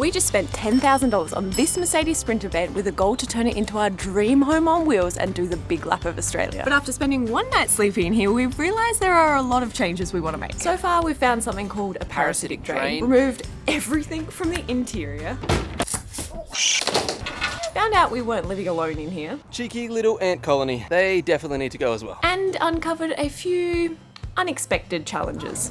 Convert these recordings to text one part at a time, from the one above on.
We just spent $10,000 on this Mercedes Sprinter van with a goal to turn it into our dream home on wheels and do the big lap of Australia. But after spending one night sleeping in here, we've realised there are a lot of changes we want to make. So far, we've found something called a parasitic drain, removed everything from the interior, found out we weren't living alone in here, Cheeky little ant colony. They definitely need to go as well. and uncovered a few unexpected challenges.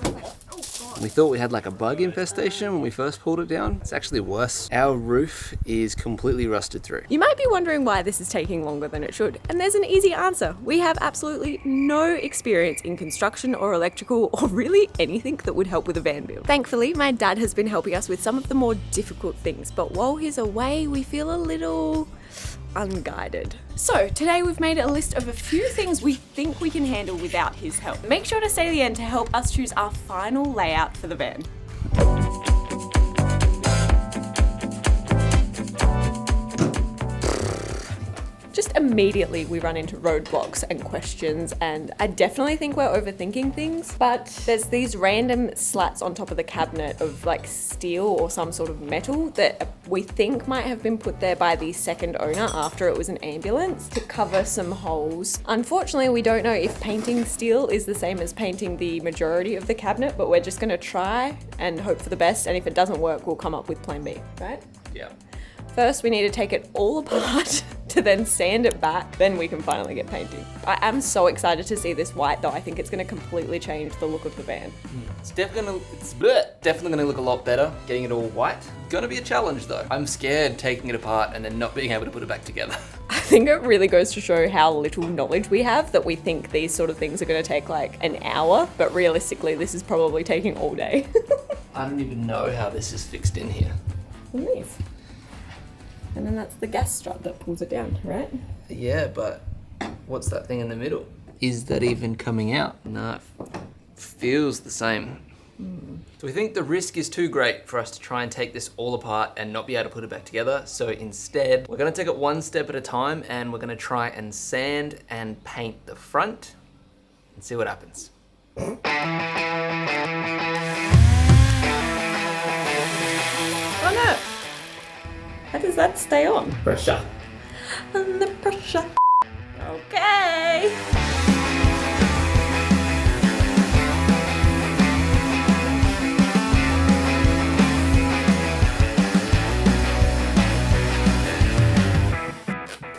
We thought we had like a bug infestation when we first pulled it down. It's actually worse. Our roof is completely rusted through. You might be wondering why this is taking longer than it should, and there's an easy answer. We have absolutely no experience in construction or electrical or really anything that would help with a van build. Thankfully, my dad has been helping us with some of the more difficult things, but while he's away, we feel a little unguided. So today we've made a list of a few things we think we can handle without his help. Make sure to stay to the end to help us choose our final layout for the van. Just immediately we run into roadblocks and questions, and I definitely think we're overthinking things, but there's these random slats on top of the cabinet of like steel or some sort of metal that we think might have been put there by the second owner after it was an ambulance to cover some holes. Unfortunately, we don't know if painting steel is the same as painting the majority of the cabinet, but we're just gonna try and hope for the best, and if it doesn't work, we'll come up with plan B, right? Yeah. First, we need to take it all apart to then sand it back, then we can finally get painting. I am so excited to see this white though. I think it's gonna completely change the look of the van. It's definitely gonna look a lot better getting it all white. Gonna be a challenge though. I'm scared taking it apart and then not being able to put it back together. I think it really goes to show how little knowledge we have that we think these sort of things are gonna take like an hour, but realistically this is probably taking all day. I don't even know how this is fixed in here. Nice. And then that's the gas strut that pulls it down, right? Yeah, but what's that thing in the middle? Is that even coming out? No, it feels the same. So we think the risk is too great for us to try and take this all apart and not be able to put it back together. So instead, we're gonna take it one step at a time and we're gonna try and sand and paint the front and see what happens. Oh no! How does that stay on? Pressure. Under pressure. Okay.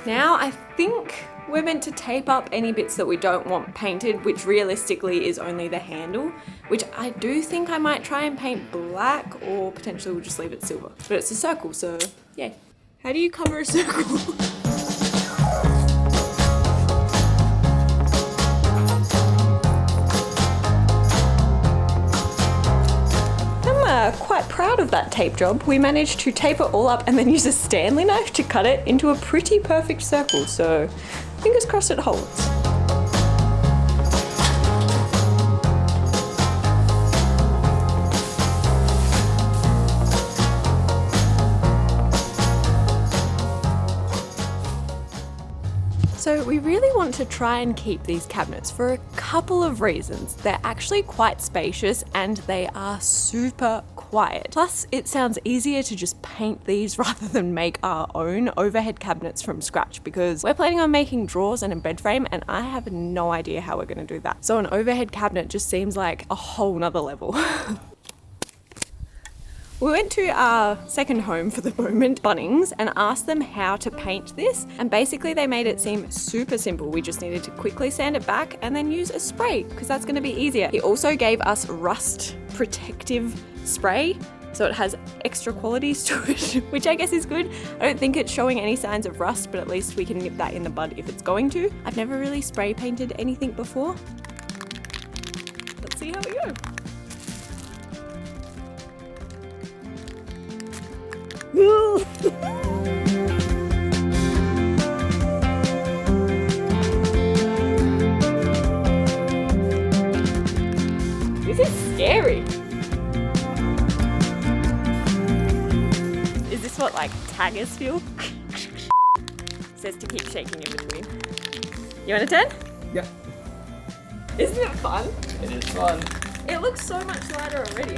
Now I think we're meant to tape up any bits that we don't want painted, which realistically is only the handle, which I do think I might try and paint black, or potentially we'll just leave it silver. But it's a circle, so yay. How do you cover a circle? I'm quite proud of that tape job. We managed to tape it all up and then use a Stanley knife to cut it into a pretty perfect circle, so fingers crossed it holds. So we really want to try and keep these cabinets for a couple of reasons. They're actually quite spacious and they are super quiet. Plus, it sounds easier to just paint these rather than make our own overhead cabinets from scratch, because we're planning on making drawers and a bed frame and I have no idea how we're going to do that. So an overhead cabinet just seems like a whole nother level. We went to our second home for the moment, Bunnings, and asked them how to paint this, and basically they made it seem super simple. We just needed to quickly sand it back and then use a spray, because that's going to be easier. He also gave us rust protective spray, so it has extra qualities to it, which I guess is good. I don't think it's showing any signs of rust, but at least we can nip that in the bud if it's going to. I've never really spray painted anything before. Let's see how we go. This is scary. Is this what like taggers feel? Says to keep shaking in between. You want a 10? Yeah. Isn't it fun? It is fun. It looks so much lighter already.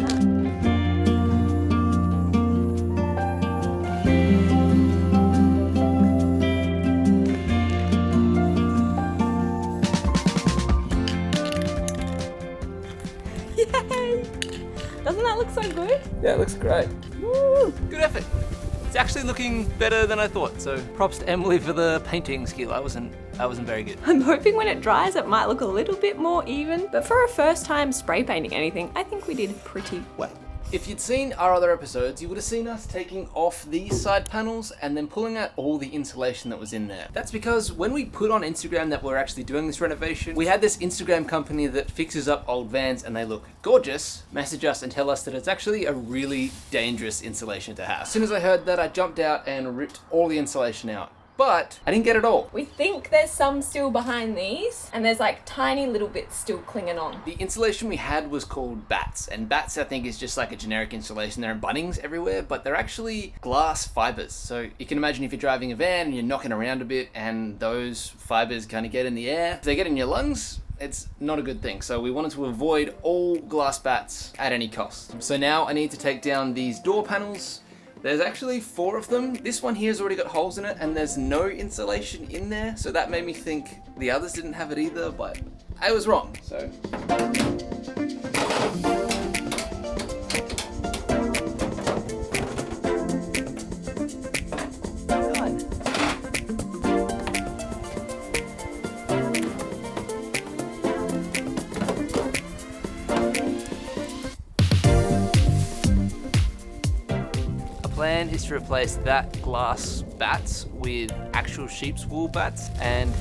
Yeah, it looks great. Woo! Good effort. It's actually looking better than I thought, so props to Emily for the painting skill. I wasn't very good. I'm hoping when it dries it might look a little bit more even, but for a first time spray painting anything, I think we did pretty well. If you'd seen our other episodes, you would have seen us taking off these side panels and then pulling out all the insulation that was in there. That's because when we put on Instagram that we're actually doing this renovation, we had this Instagram company that fixes up old vans and they look gorgeous, message us and tell us that it's actually a really dangerous insulation to have. As soon as I heard that, I jumped out and ripped all the insulation out. But I didn't get it all. We think there's some still behind these, and there's like tiny little bits still clinging on. The insulation we had was called bats, and bats I think is just like a generic insulation. They're in Bunnings everywhere, but they're actually glass fibers. So you can imagine if you're driving a van and you're knocking around a bit and those fibers kind of get in the air, if they get in your lungs, it's not a good thing. So we wanted to avoid all glass bats at any cost. So now I need to take down these door panels. There's actually 4 of them. This one here has already got holes in it and there's no insulation in there. So that made me think the others didn't have it either, but I was wrong, so. Plan is to replace that glass bats with actual sheep's wool bats, and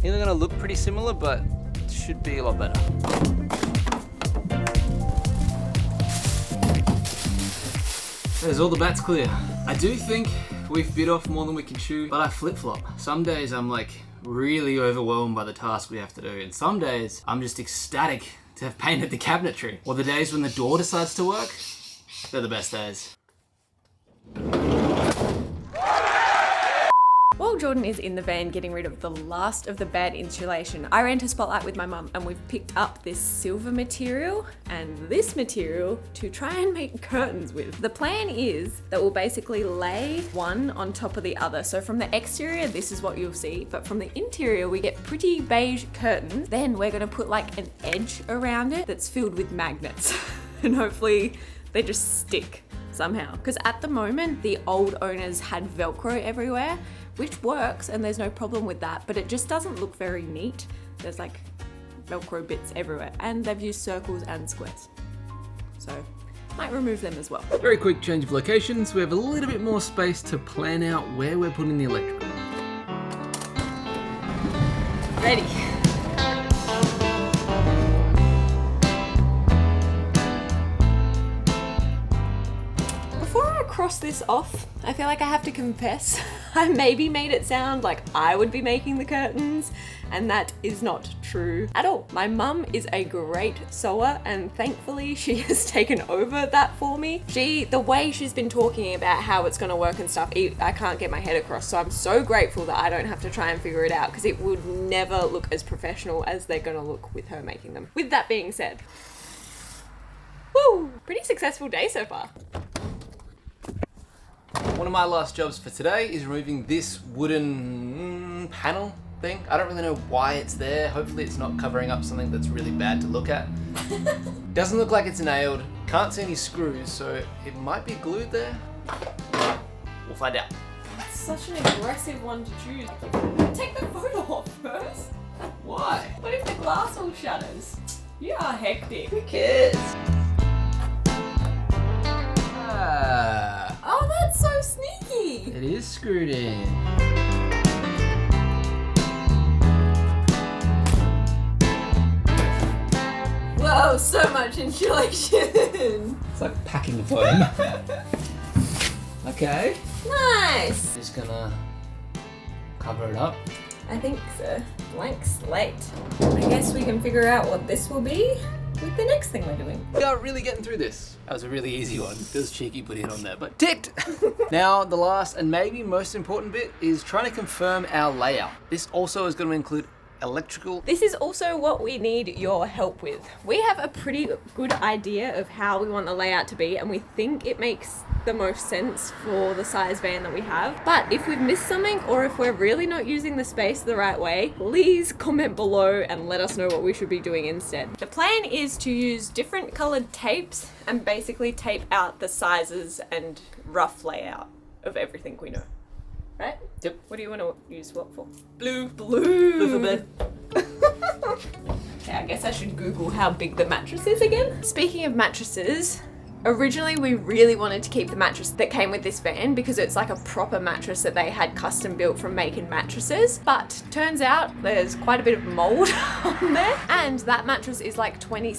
they're gonna look pretty similar, but it should be a lot better. There's all the bats clear. I do think we've bit off more than we can chew, but I flip-flop. Some days I'm like really overwhelmed by the task we have to do, and some days I'm just ecstatic to have painted the cabinetry. Or the days when the door decides to work, they're the best days. While Jordan is in the van getting rid of the last of the bad insulation, I ran to Spotlight with my mum and we've picked up this silver material and this material to try and make curtains with. The plan is that we'll basically lay one on top of the other. So from the exterior, this is what you'll see, but from the interior, we get pretty beige curtains. Then we're gonna put like an edge around it that's filled with magnets and hopefully they just stick somehow. Because at the moment, the old owners had Velcro everywhere, which works and there's no problem with that, but it just doesn't look very neat. There's like Velcro bits everywhere and they've used circles and squares. So might remove them as well. Very quick change of locations. We have a little bit more space to plan out where we're putting the electrical. Ready. Cross this off, I feel like I have to confess, I maybe made it sound like I would be making the curtains, and that is not true at all. My mum is a great sewer and thankfully she has taken over that for me. The way she's been talking about how it's gonna work and stuff, I can't get my head across, so I'm so grateful that I don't have to try and figure it out because it would never look as professional as they're gonna look with her making them. With that being said, woo, pretty successful day so far. One of my last jobs for today is removing this wooden panel thing. I don't really know why it's there. Hopefully it's not covering up something that's really bad to look at. Doesn't look like it's nailed. Can't see any screws, so it might be glued there. We'll find out. That's such an aggressive one to choose. Take the photo off first. Why? What if the glass all shatters? You are hectic. Who cares? Oh, that's so sneaky. It is screwed in. Whoa, so much insulation. It's like packing foam. Okay. Nice. Just gonna cover it up. I think so. Blank slate. I guess we can figure out what this will be with the next thing we're doing. We are really getting through this. That was a really easy one. Feels cheeky putting it on there, but ticked! Now, the last and maybe most important bit is trying to confirm our layout. This also is going to include electrical. This is also what we need your help with. We have a pretty good idea of how we want the layout to be, and we think it makes the most sense for the size van that we have. But if we've missed something, or if we're really not using the space the right way, please comment below and let us know what we should be doing instead. The plan is to use different colored tapes and basically tape out the sizes and rough layout of everything we know. Right? Yep. What do you want to use what for? Blue. Blue. Blue for bed. Okay, I guess I should Google how big the mattress is again. Speaking of mattresses, originally we really wanted to keep the mattress that came with this van because it's like a proper mattress that they had custom built from Macon Mattresses. But turns out there's quite a bit of mold on there, and that mattress is like 20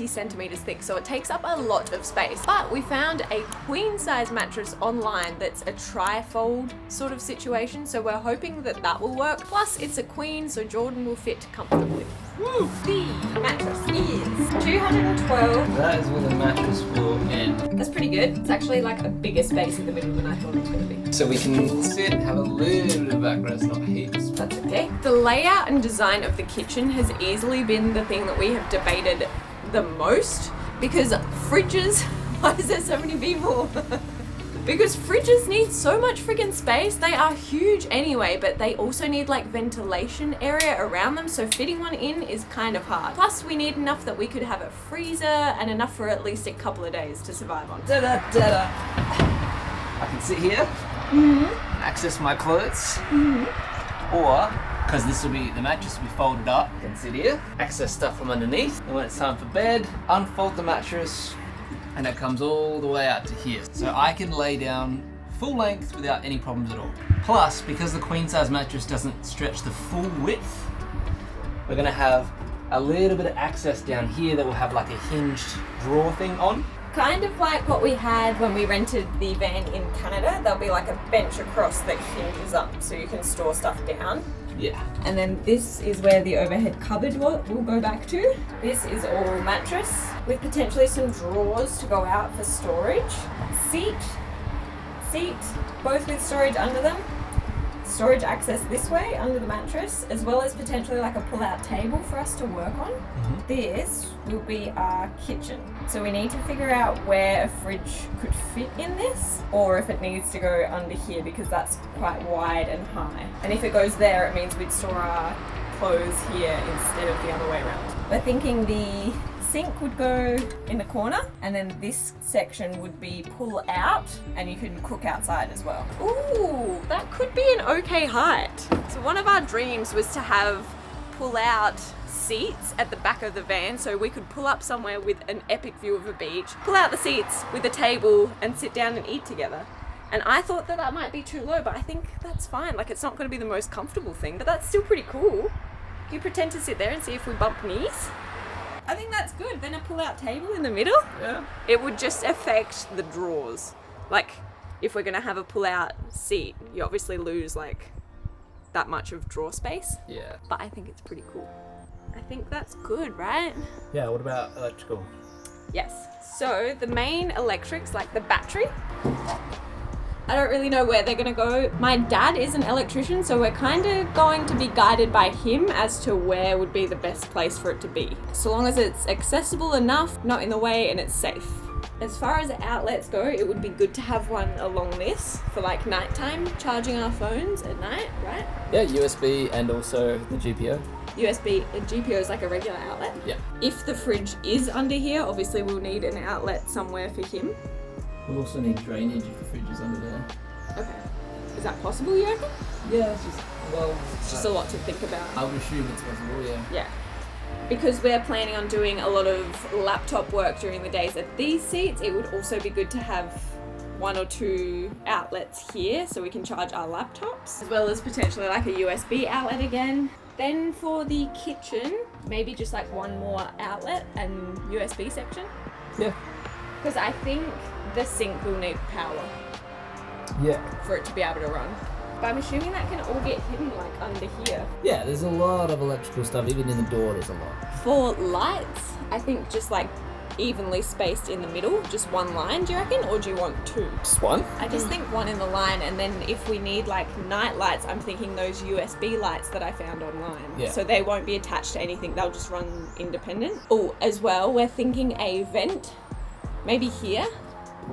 centimeters thick, so it takes up a lot of space. But we found a queen size mattress online that's a tri-fold sort of situation, so we're hoping that that will work. Plus it's a queen, so Jordan will fit comfortably. Woo! The mattress is 212. That is where the mattress will end. That's pretty good. It's actually like a bigger space in the middle than I thought it was going to be. So we can sit, have a little bit of backrest, not heaps. That's okay. The layout and design of the kitchen has easily been the thing that we have debated the most, because fridges, why is there so many people? Because fridges need so much friggin' space. They are huge anyway, but they also need like ventilation area around them, so fitting one in is kind of hard. Plus we need enough that we could have a freezer and enough for at least a couple of days to survive on. Da-da-da-da. I can sit here, access my clothes, or, because the mattress will be folded up, I can sit here, access stuff from underneath, and when it's time for bed, unfold the mattress, and it comes all the way out to here. So I can lay down full length without any problems at all. Plus, because the queen size mattress doesn't stretch the full width, we're gonna have a little bit of access down here that will have like a hinged drawer thing on. Kind of like what we had when we rented the van in Canada. There'll be like a bench across that hinges up so you can store stuff down. Yeah. And then this is where the overhead cupboard will go back to. This is all mattress with potentially some drawers to go out for storage. Seat, both with storage under them. Storage access this way under the mattress, as well as potentially like a pull-out table for us to work on. This will be our kitchen. So we need to figure out where a fridge could fit in this, or if it needs to go under here because that's quite wide and high. And if it goes there, it means we'd store our clothes here instead of the other way around. We're thinking the sink would go in the corner, and then this section would be pull out, and you can cook outside as well. Ooh, that could be an okay height. So one of our dreams was to have pull out seats at the back of the van, so we could pull up somewhere with an epic view of a beach, pull out the seats with a table and sit down and eat together. And I thought that might be too low, but I think that's fine. Like, it's not going to be the most comfortable thing, but that's still pretty cool. You pretend to sit there and see if we bump knees. I think that's good. Then a pull-out table in the middle. Yeah. It would just affect the drawers. Like, if we're gonna have a pull-out seat, you obviously lose like that much of drawer space. Yeah. But I think it's pretty cool. I think that's good, right? Yeah, what about electrical? Yes. So the main electrics, like the battery, I don't really know where they're gonna go. My dad is an electrician, so we're kind of going to be guided by him as to where would be the best place for it to be. So long as it's accessible enough, not in the way, and it's safe. As far as outlets go, it would be good to have one along this for like nighttime, charging our phones at night, right? Yeah, USB and also the GPO. USB, a GPO is like a regular outlet. Yeah. If the fridge is under here, obviously we'll need an outlet somewhere for him. We'll also need drainage if the fridge is under there. Okay. Is that possible, you reckon? Yeah, it's just, well... It's just a lot to think about. I would assume it's possible, yeah. Yeah. Because we're planning on doing a lot of laptop work during the days at these seats, it would also be good to have 1 or 2 outlets here so we can charge our laptops, as well as potentially like a USB outlet again. Then for the kitchen, maybe just like 1 more outlet and USB section. Yeah. Because I think the sink will need power. Yeah. For it to be able to run. But I'm assuming that can all get hidden like under here. Yeah, there's a lot of electrical stuff, even in the door there's a lot. For lights, I think just like evenly spaced in the middle, just one line, do you reckon? Or do you want two? Just one? I just think one in the line, and then if we need like night lights, I'm thinking those USB lights that I found online. Yeah. So they won't be attached to anything, they'll just run independent. Oh, as well, we're thinking a vent, maybe here.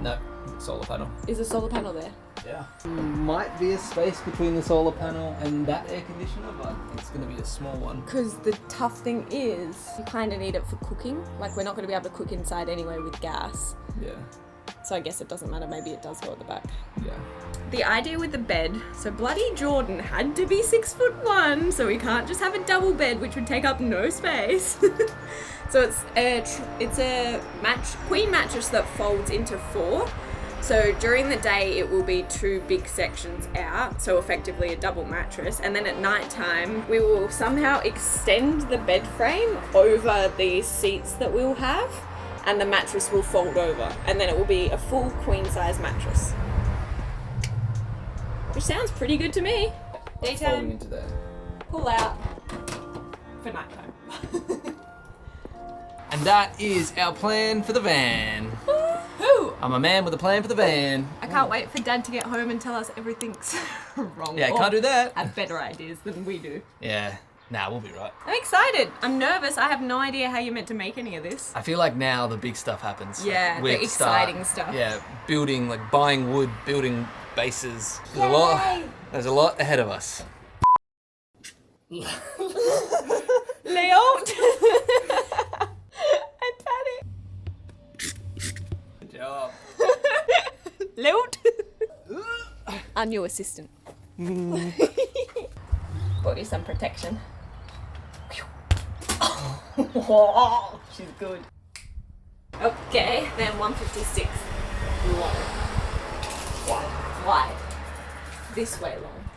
No, solar panel. Is a solar panel there? Yeah. Might be a space between the solar panel and that air conditioner, but it's going to be a small one. Because the tough thing is, you kind of need it for cooking. Like, we're not going to be able to cook inside anyway with gas. Yeah. So I guess it doesn't matter, maybe it does go at the back. Yeah. The idea with the bed, so bloody Jordan had to be 6'1", so we can't just have a double bed, which would take up no space. So it's a queen mattress that folds into 4. So during the day, it will be 2 big sections out, so effectively a double mattress. And then at night time, we will somehow extend the bed frame over the seats that we'll have, and the mattress will fold over, and then it will be a full queen size mattress. Which sounds pretty good to me. Folding Daytime, into there. pull out for nighttime. And that is our plan for the van. Woohoo! I'm a man with a plan for the van. I can't wait for Dad to get home and tell us everything's wrong. Yeah, or can't do that. have better ideas than we do. Yeah. Nah, we'll be right. I'm excited. I'm nervous. I have no idea how you're meant to make any of this. I feel like now the big stuff happens. Yeah, We the have to start, exciting stuff. Yeah, building, like buying wood, building bases. Yay! There's a lot ahead of us. Leo! I panicked. Good job. Lilt. Our new assistant. Bought you some protection. Oh, she's good. Okay, then 156. Long. Wide. This way long.